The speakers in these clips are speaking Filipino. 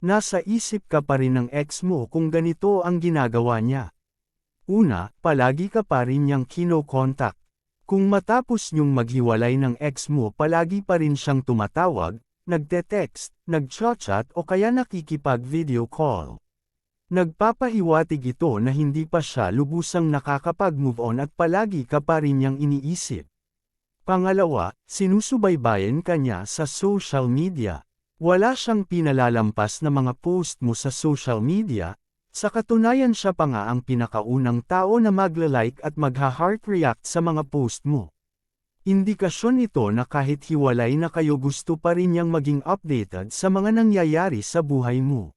Nasa isip ka pa rin ng ex mo kung ganito ang ginagawa niya. Una, palagi ka pa rin niyang kino-contact. Kung matapos niyong maghiwalay ng ex mo palagi pa rin siyang tumatawag, nagte-text, nag-chat o kaya nakikipag-video call. Nagpapahiwatig ito na hindi pa siya lubusang nakakapag-move on at palagi ka pa rin niyang iniisip. Pangalawa, sinusubaybayan ka niya sa social media. Wala siyang pinalalampas na mga post mo sa social media, sa katunayan siya pa nga ang pinakaunang tao na magla-like at magha-heart react sa mga post mo. Indikasyon ito na kahit hiwalay na kayo gusto pa rin niyang maging updated sa mga nangyayari sa buhay mo.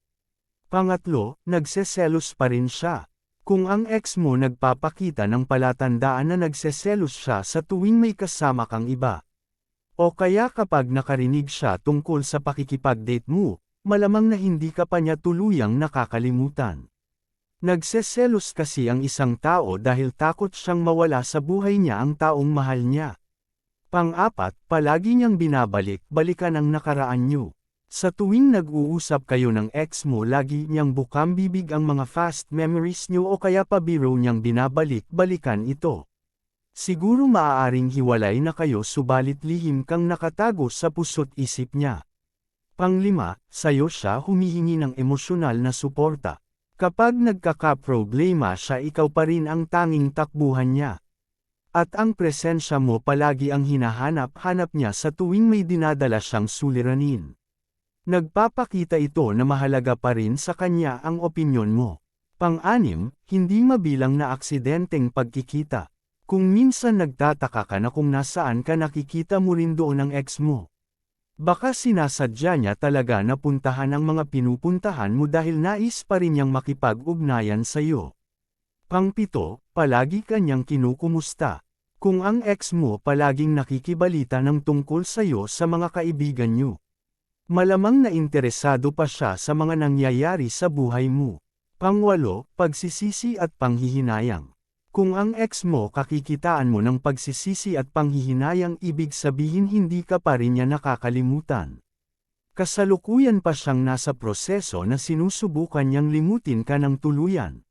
Pangatlo, nagseselos pa rin siya. Kung ang ex mo nagpapakita ng palatandaan na nagseselos siya sa tuwing may kasama kang iba, o kaya kapag nakarinig siya tungkol sa pakikipag-date mo, malamang na hindi ka pa niya tuluyang nakakalimutan. Nagseselos kasi ang isang tao dahil takot siyang mawala sa buhay niya ang taong mahal niya. Pang-apat, palagi niyang binabalik-balikan ang nakaraan niyo. Sa tuwing nag-uusap kayo ng ex mo lagi niyang bukang-bibig ang mga fast memories niyo o kaya pabiro niyang binabalik-balikan ito. Siguro maaaring hiwalay na kayo subalit lihim kang nakatago sa puso't isip niya. Panglima, sayo siya humihingi ng emosyonal na suporta. Kapag nagkakaproblema siya ikaw pa rin ang tanging takbuhan niya. At ang presensya mo palagi ang hinahanap-hanap niya sa tuwing may dinadala siyang suliranin. Nagpapakita ito na mahalaga pa rin sa kanya ang opinyon mo. Pang-anim, hindi mabilang na aksidenteng pagkikita. Kung minsan nagtataka ka na kung nasaan ka nakikita mo rin doon ang ex mo. Baka sinasadya niya talaga na puntahan ang mga pinupuntahan mo dahil nais pa rin niyang makipag-ugnayan sa iyo. Pang-pito, palagi ka niyang kinukumusta. Kung ang ex mo palaging nakikibalita ng tungkol sa iyo sa mga kaibigan niyo, malamang na interesado pa siya sa mga nangyayari sa buhay mo. Pang-walo, pagsisisi at panghihinayang. Kung ang ex mo kakikitaan mo ng pagsisisi at panghihinayang ibig sabihin hindi ka pa rin niya nakakalimutan. Kasalukuyan pa siyang nasa proseso na sinusubukan niyang limutin ka ng tuluyan.